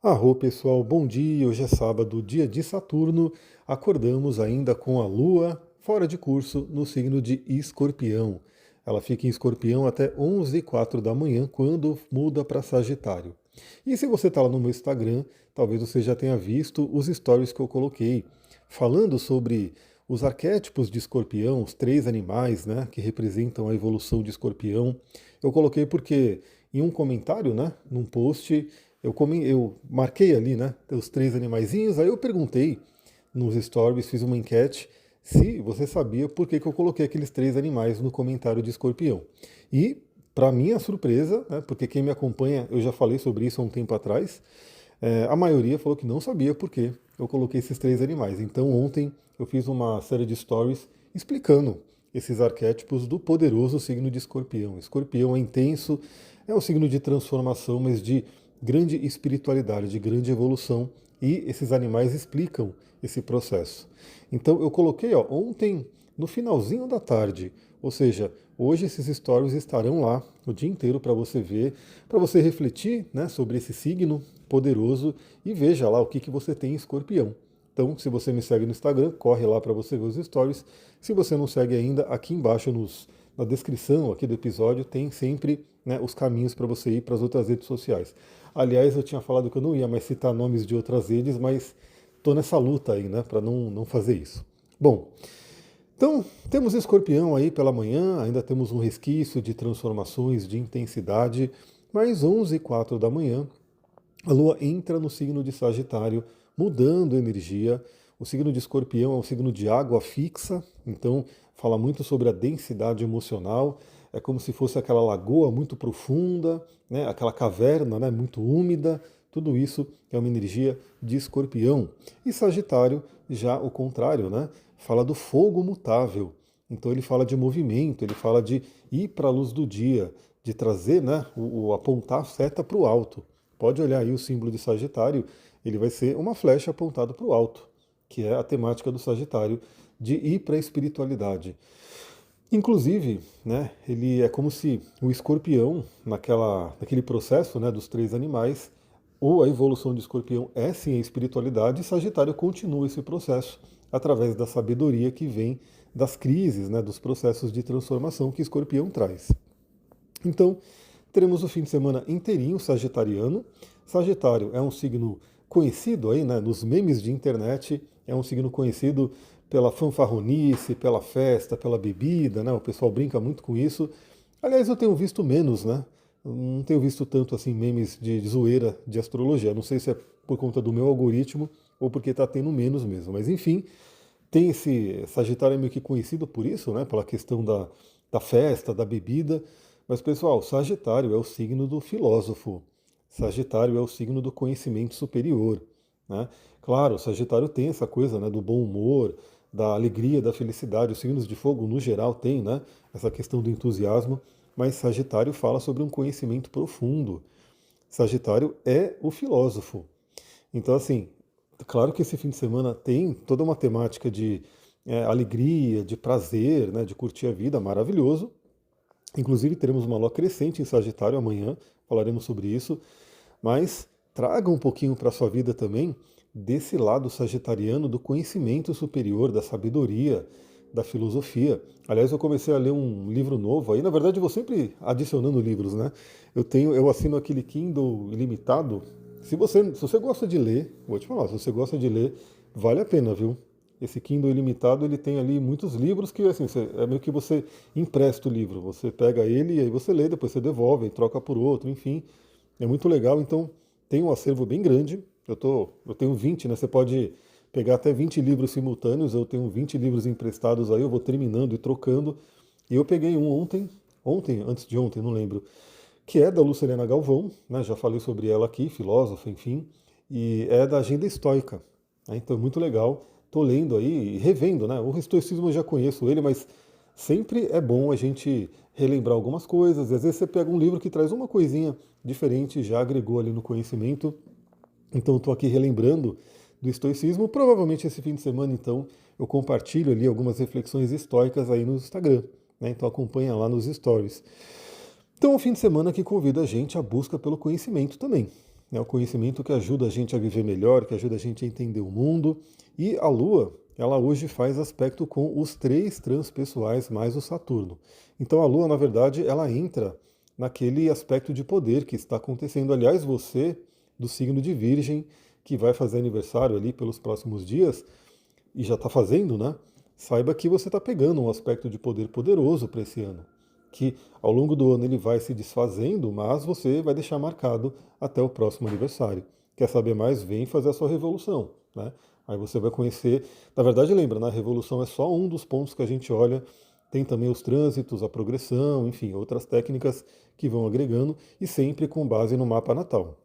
Arro, pessoal, bom dia. Hoje é sábado, dia de Saturno. Acordamos ainda com a Lua fora de curso no signo de Escorpião. Ela fica em Escorpião até 11h04 da manhã, quando muda para Sagitário. E se você está lá no meu Instagram, talvez você já tenha visto os stories que eu coloquei, falando sobre os arquétipos de Escorpião, os três animais, né, que representam a evolução de Escorpião. Eu coloquei porque em um comentário, né, num post, eu marquei ali, né, os três animaizinhos, aí eu perguntei nos stories, fiz uma enquete se você sabia por que eu coloquei aqueles três animais no comentário de Escorpião. E, para minha surpresa, né, porque quem me acompanha, eu já falei sobre isso há um tempo atrás, a maioria falou que não sabia por que eu coloquei esses três animais. Então ontem eu fiz uma série de stories explicando esses arquétipos do poderoso signo de Escorpião. Escorpião é intenso, é um signo de transformação, mas de grande espiritualidade, de grande evolução, e esses animais explicam esse processo. Então eu coloquei ontem no finalzinho da tarde, ou seja, hoje esses stories estarão lá o dia inteiro para você ver, para você refletir, né, sobre esse signo poderoso e veja lá o que você tem em Escorpião. Então, se você me segue no Instagram, corre lá para você ver os stories. Se você não segue ainda, aqui embaixo na descrição aqui do episódio tem sempre, né, os caminhos para você ir para as outras redes sociais. Aliás, eu tinha falado que eu não ia mais citar nomes de outras redes, mas estou nessa luta aí, né, para não fazer isso. Bom, então temos Escorpião aí pela manhã, ainda temos um resquício de transformações, de intensidade, mas 11h04 da manhã a Lua entra no signo de Sagitário, mudando a energia. O signo de Escorpião é um signo de água fixa, então fala muito sobre a densidade emocional. É como se fosse aquela lagoa muito profunda, né, aquela caverna, né, muito úmida. Tudo isso é uma energia de Escorpião. E Sagitário, já o contrário, né, fala do fogo mutável. Então ele fala de movimento, ele fala de ir para a luz do dia, de trazer, né, o apontar a seta para o alto. Pode olhar aí o símbolo de Sagitário, ele vai ser uma flecha apontada para o alto, que é a temática do Sagitário, de ir para a espiritualidade. Inclusive, né, ele é como se o escorpião, naquele processo, né, dos três animais, ou a evolução de escorpião é sim a espiritualidade, e Sagitário continua esse processo através da sabedoria que vem das crises, né, dos processos de transformação que escorpião traz. Então, teremos o fim de semana inteirinho sagitariano. Sagitário é um signo conhecido aí, né, nos memes de internet, é um signo conhecido pela fanfarronice, pela festa, pela bebida, né? O pessoal brinca muito com isso. Aliás, eu tenho visto menos, né? Não tenho visto tanto assim memes de zoeira de astrologia. Não sei se é por conta do meu algoritmo ou porque está tendo menos mesmo. Mas enfim, tem esse Sagitário é meio que conhecido por isso, né? Pela questão da festa, da bebida. Mas, pessoal, Sagitário é o signo do filósofo. Sagitário é o signo do conhecimento superior, né? Claro, Sagitário tem essa coisa, né, do bom humor, da alegria, da felicidade. Os signos de fogo, no geral, têm, né, essa questão do entusiasmo. Mas Sagitário fala sobre um conhecimento profundo. Sagitário é o filósofo. Então, assim, claro que esse fim de semana tem toda uma temática de alegria, de prazer, né, de curtir a vida, maravilhoso. Inclusive, teremos uma lua crescente em Sagitário amanhã, falaremos sobre isso. Mas traga um pouquinho para a sua vida também desse lado sagitariano do conhecimento superior, da sabedoria, da filosofia. Aliás, eu comecei a ler um livro novo aí. Na verdade, eu vou sempre adicionando livros, né? Eu assino aquele Kindle ilimitado. Se você gosta de ler, vou te falar, se você gosta de ler, vale a pena, viu? Esse Kindle ilimitado, ele tem ali muitos livros que, assim, é meio que você empresta o livro. Você pega ele e aí você lê, depois você devolve, e troca por outro, enfim. É muito legal, então tem um acervo bem grande. Eu tenho 20, né? Você pode pegar até 20 livros simultâneos, eu tenho 20 livros emprestados aí, eu vou terminando e trocando. E eu peguei um ontem, antes de ontem, não lembro, que é da Lucilena Galvão, né? Já falei sobre ela aqui, filósofa, enfim, e é da Agenda Estoica, né? Então é muito legal. Estou lendo aí, revendo, né? O estoicismo eu já conheço ele, mas sempre é bom a gente relembrar algumas coisas. E às vezes você pega um livro que traz uma coisinha diferente, já agregou ali no conhecimento. Então estou aqui relembrando do estoicismo. Provavelmente esse fim de semana, então, eu compartilho ali algumas reflexões estoicas aí no Instagram, né? Então acompanha lá nos stories. Então é um fim de semana que convida a gente à busca pelo conhecimento também. né, o conhecimento que ajuda a gente a viver melhor, que ajuda a gente a entender o mundo. E a Lua, ela hoje faz aspecto com os três transpessoais mais o Saturno. Então a Lua, na verdade, ela entra naquele aspecto de poder que está acontecendo. Aliás, você, do signo de Virgem, que vai fazer aniversário ali pelos próximos dias, e já está fazendo, né? Saiba que você está pegando um aspecto de poder poderoso para esse ano, que ao longo do ano ele vai se desfazendo, mas você vai deixar marcado até o próximo aniversário. Quer saber mais? Vem fazer a sua revolução, né? Aí você vai conhecer. Na verdade, lembra, né? A revolução é só um dos pontos que a gente olha. Tem também os trânsitos, a progressão, enfim, outras técnicas que vão agregando e sempre com base no mapa natal.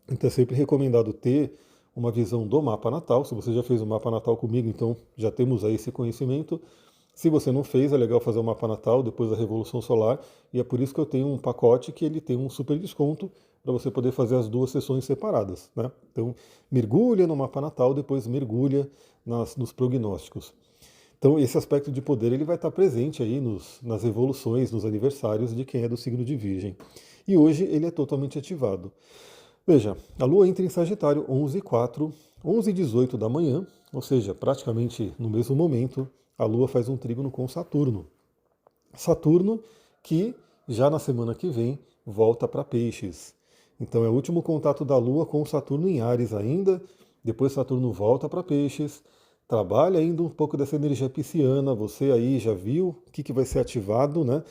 Então é sempre recomendado ter uma visão do mapa natal. Se você já fez o mapa natal comigo, então já temos aí esse conhecimento. Se você não fez, é legal fazer o mapa natal depois da Revolução Solar, e é por isso que eu tenho um pacote que ele tem um super desconto para você poder fazer as duas sessões separadas, né? Então, mergulha no mapa natal, depois mergulha nos prognósticos. Então, esse aspecto de poder ele vai estar presente aí nas revoluções, nos aniversários de quem é do signo de Virgem. E hoje ele é totalmente ativado. Veja, a Lua entra em Sagitário 11h04, 11h18 da manhã, ou seja, praticamente no mesmo momento, a Lua faz um trígono com Saturno. Saturno que já na semana que vem volta para Peixes. Então é o último contato da Lua com Saturno em Áries ainda, depois Saturno volta para Peixes, trabalha ainda um pouco dessa energia pisciana, você aí já viu o que vai ser ativado, né?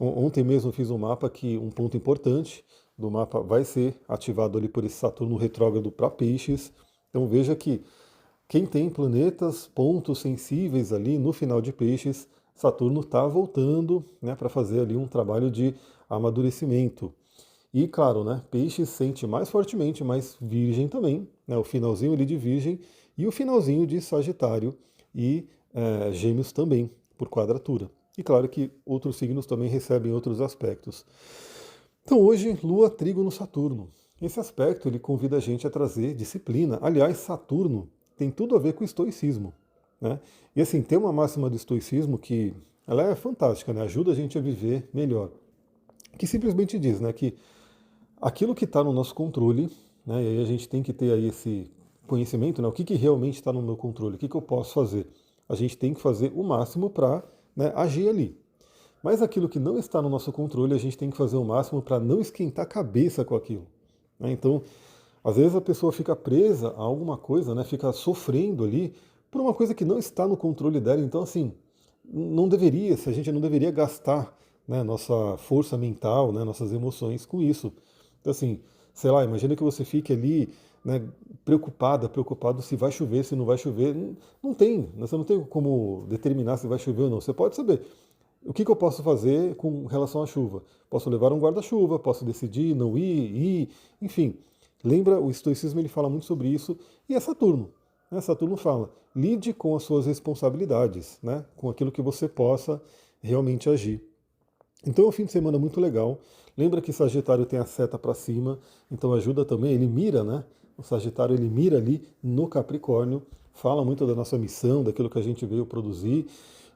Ontem mesmo eu fiz um mapa que um ponto importante do mapa vai ser ativado ali por esse Saturno retrógrado para Peixes. Então veja que quem tem planetas, pontos sensíveis ali no final de Peixes, Saturno está voltando, né, para fazer ali um trabalho de amadurecimento. E claro, né, Peixes sente mais fortemente, mas Virgem também, né, o finalzinho ali de Virgem e o finalzinho de Sagitário e Gêmeos também, por quadratura. E claro que outros signos também recebem outros aspectos. Então hoje, Lua trígono Saturno. Esse aspecto ele convida a gente a trazer disciplina. Aliás, Saturno tem tudo a ver com o estoicismo, né? E assim, tem uma máxima do estoicismo que ela é fantástica, né? Ajuda a gente a viver melhor. Que simplesmente diz, né, que aquilo que está no nosso controle, né, e aí a gente tem que ter aí esse conhecimento, né, o que realmente está no meu controle, o que eu posso fazer. A gente tem que fazer o máximo para, né, agir ali. Mas aquilo que não está no nosso controle, a gente tem que fazer o máximo para não esquentar a cabeça com aquilo, né? Então, às vezes a pessoa fica presa a alguma coisa, né, fica sofrendo ali por uma coisa que não está no controle dela. Então, assim, não deveria, se a gente não deveria gastar, né, nossa força mental, né, nossas emoções com isso. Então, assim, sei lá, imagina que você fique ali, né, preocupado se vai chover, se não vai chover. Não tem, né, você não tem como determinar se vai chover ou não. Você pode saber. O que eu posso fazer com relação à chuva? Posso levar um guarda-chuva, posso decidir não ir, enfim. Lembra, o estoicismo ele fala muito sobre isso, e é Saturno. Né? Saturno fala, lide com as suas responsabilidades, né? Com aquilo que você possa realmente agir. Então é um fim de semana muito legal. Lembra que Sagitário tem a seta para cima, então ajuda também, ele mira, né? O Sagitário ele mira ali no Capricórnio, fala muito da nossa missão, daquilo que a gente veio produzir.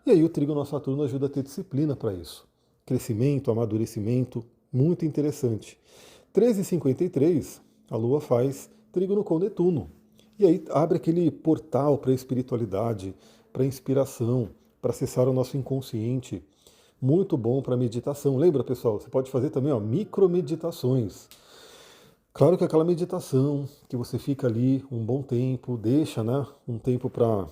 E aí o trígono Saturno ajuda a ter disciplina para isso. Crescimento, amadurecimento, muito interessante. 13h53, a Lua faz trígono com Netuno. E aí abre aquele portal para a espiritualidade, para a inspiração, para acessar o nosso inconsciente. Muito bom para meditação. Lembra, pessoal? Você pode fazer também micromeditações. Claro que aquela meditação que você fica ali um bom tempo, deixa, né, um tempo para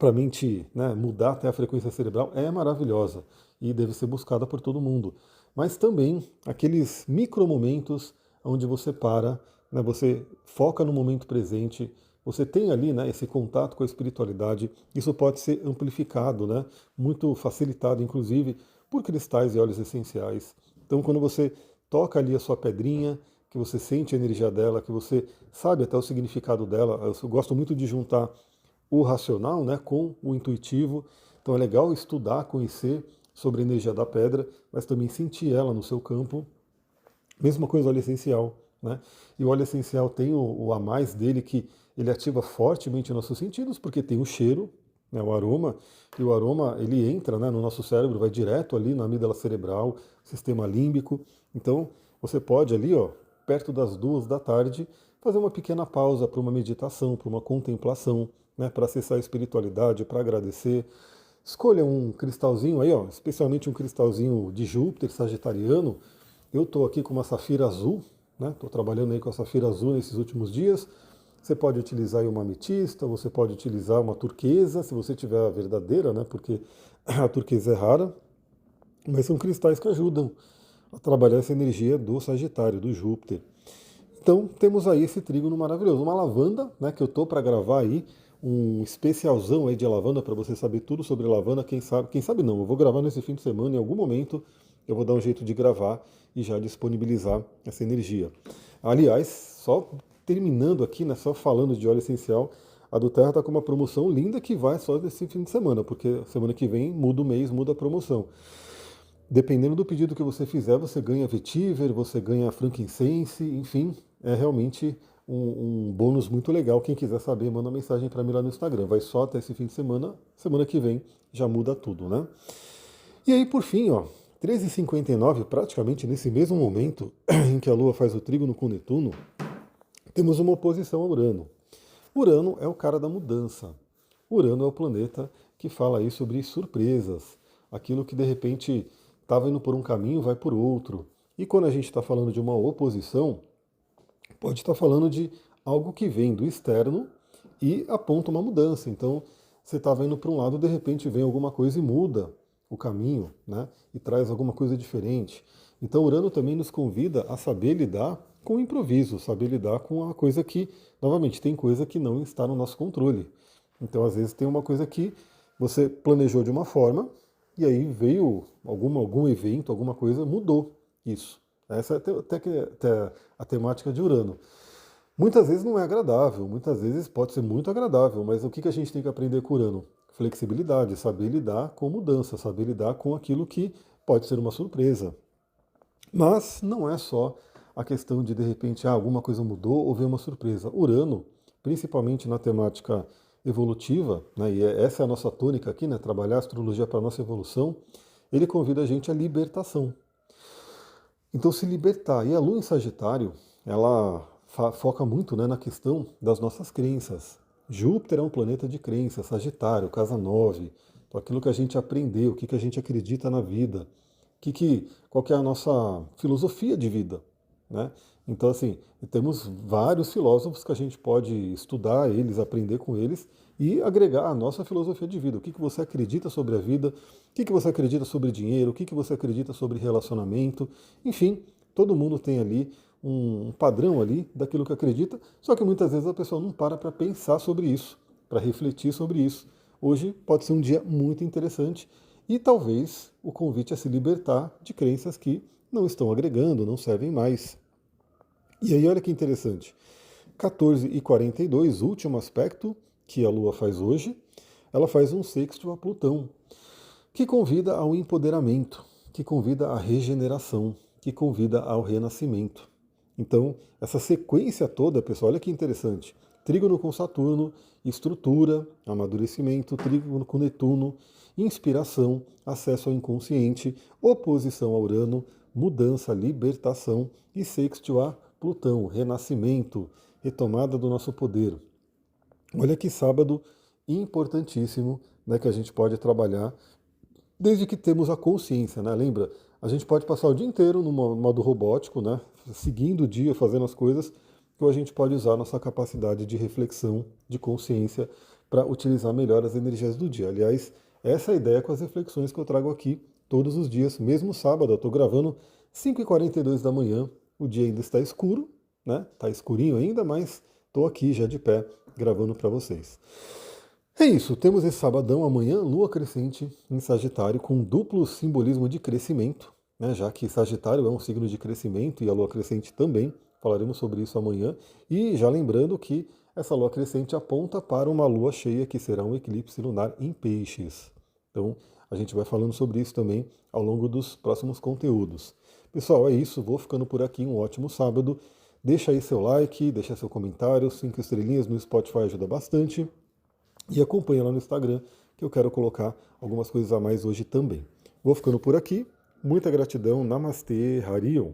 a mente, né, mudar até a frequência cerebral é maravilhosa e deve ser buscada por todo mundo. Mas também aqueles micromomentos onde você para, né, você foca no momento presente, você tem ali, né, esse contato com a espiritualidade, isso pode ser amplificado, né, muito facilitado, inclusive, por cristais e óleos essenciais. Então, quando você toca ali a sua pedrinha, que você sente a energia dela, que você sabe até o significado dela, eu gosto muito de juntar o racional, né, com o intuitivo. Então é legal estudar, conhecer sobre a energia da pedra, mas também sentir ela no seu campo. Mesma coisa o óleo essencial, né? E o óleo essencial tem o a mais dele que ele ativa fortemente nossos sentidos, porque tem o cheiro, né, o aroma, e o aroma ele entra, né, no nosso cérebro, vai direto ali na amígdala cerebral, sistema límbico. Então você pode ali, ó, perto das 2 da tarde, fazer uma pequena pausa para uma meditação, para uma contemplação, né, para acessar a espiritualidade, para agradecer. Escolha um cristalzinho aí, ó, especialmente um cristalzinho de Júpiter, sagitariano. Eu estou aqui com uma safira azul, né? Estou trabalhando aí com a safira azul nesses últimos dias. Você pode utilizar aí uma ametista, você pode utilizar uma turquesa, se você tiver a verdadeira, né? Porque a turquesa é rara, mas são cristais que ajudam a trabalhar essa energia do Sagitário, do Júpiter. Então temos aí esse trígono maravilhoso, uma lavanda, né? Que eu tô para gravar aí um especialzão aí de lavanda para você saber tudo sobre lavanda. Quem sabe não, eu vou gravar nesse fim de semana, em algum momento eu vou dar um jeito de gravar e já disponibilizar essa energia. Aliás, só terminando aqui, né, só falando de óleo essencial, a do Terra está com uma promoção linda que vai só desse fim de semana, porque semana que vem muda o mês, muda a promoção. Dependendo do pedido que você fizer, você ganha vetiver, você ganha frankincense, enfim, é realmente um bônus muito legal. Quem quiser saber, manda uma mensagem para mim lá no Instagram. Vai só até esse fim de semana, semana que vem já muda tudo, né? E aí, por fim, ó, 13h59, praticamente nesse mesmo momento em que a Lua faz o trígono com Netuno, temos uma oposição a Urano. Urano é o cara da mudança. Urano é o planeta que fala aí sobre surpresas, aquilo que de repente estava indo por um caminho, vai por outro. E quando a gente está falando de uma oposição, pode estar falando de algo que vem do externo e aponta uma mudança. Então, você estava indo para um lado, de repente vem alguma coisa e muda o caminho, né? E traz alguma coisa diferente. Então, Urano também nos convida a saber lidar com o improviso, saber lidar com a coisa que, novamente, tem coisa que não está no nosso controle. Então, às vezes, tem uma coisa que você planejou de uma forma e aí veio algum evento, alguma coisa, mudou isso. Essa é até a temática de Urano. Muitas vezes não é agradável, muitas vezes pode ser muito agradável, mas o que a gente tem que aprender com Urano? Flexibilidade, saber lidar com mudança, saber lidar com aquilo que pode ser uma surpresa. Mas não é só a questão de repente, alguma coisa mudou ou veio uma surpresa. Urano, principalmente na temática evolutiva, né, e essa é a nossa tônica aqui, né, trabalhar a astrologia para a nossa evolução, ele convida a gente à libertação. Então, se libertar. E a Lua em Sagitário, ela foca muito, né, na questão das nossas crenças. Júpiter é um planeta de crenças, Sagitário, casa 9. Então, aquilo que a gente aprendeu, o que a gente acredita na vida, qual que é a nossa filosofia de vida, né? Então, assim, temos vários filósofos que a gente pode estudar eles, aprender com eles e agregar a nossa filosofia de vida. O que você acredita sobre a vida, o que você acredita sobre dinheiro, o que você acredita sobre relacionamento. Enfim, todo mundo tem ali um padrão ali daquilo que acredita, só que muitas vezes a pessoa não para pensar sobre isso, para refletir sobre isso. Hoje pode ser um dia muito interessante e talvez o convite é se libertar de crenças que não estão agregando, não servem mais. E aí, olha que interessante. 14h42, último aspecto que a Lua faz hoje, ela faz um sexto a Plutão, que convida ao empoderamento, que convida à regeneração, que convida ao renascimento. Então, essa sequência toda, pessoal, olha que interessante. Trígono com Saturno, estrutura, amadurecimento, trígono com Netuno, inspiração, acesso ao inconsciente, oposição a Urano, mudança, libertação e sexto a Plutão, renascimento, retomada do nosso poder. Olha que sábado importantíssimo, né, que a gente pode trabalhar desde que temos a consciência, né? Lembra? A gente pode passar o dia inteiro no modo robótico, né, seguindo o dia, fazendo as coisas, ou a gente pode usar a nossa capacidade de reflexão, de consciência, para utilizar melhor as energias do dia. Aliás, essa é a ideia com as reflexões que eu trago aqui todos os dias, mesmo sábado. Eu estou gravando 5h42 da manhã, o dia ainda está escuro, né? Está escurinho ainda, mas estou aqui já de pé gravando para vocês. É isso, temos esse sabadão, amanhã, Lua crescente em Sagitário, com duplo simbolismo de crescimento, né? Já que Sagitário é um signo de crescimento e a Lua crescente também. Falaremos sobre isso amanhã. E já lembrando que essa Lua crescente aponta para uma Lua cheia, que será um eclipse lunar em Peixes. Então, a gente vai falando sobre isso também ao longo dos próximos conteúdos. Pessoal, é isso. Vou ficando por aqui. Um ótimo sábado. Deixa aí seu like, deixa seu comentário. 5 estrelinhas no Spotify ajuda bastante. E acompanha lá no Instagram, que eu quero colocar algumas coisas a mais hoje também. Vou ficando por aqui. Muita gratidão. Namastê, Harion.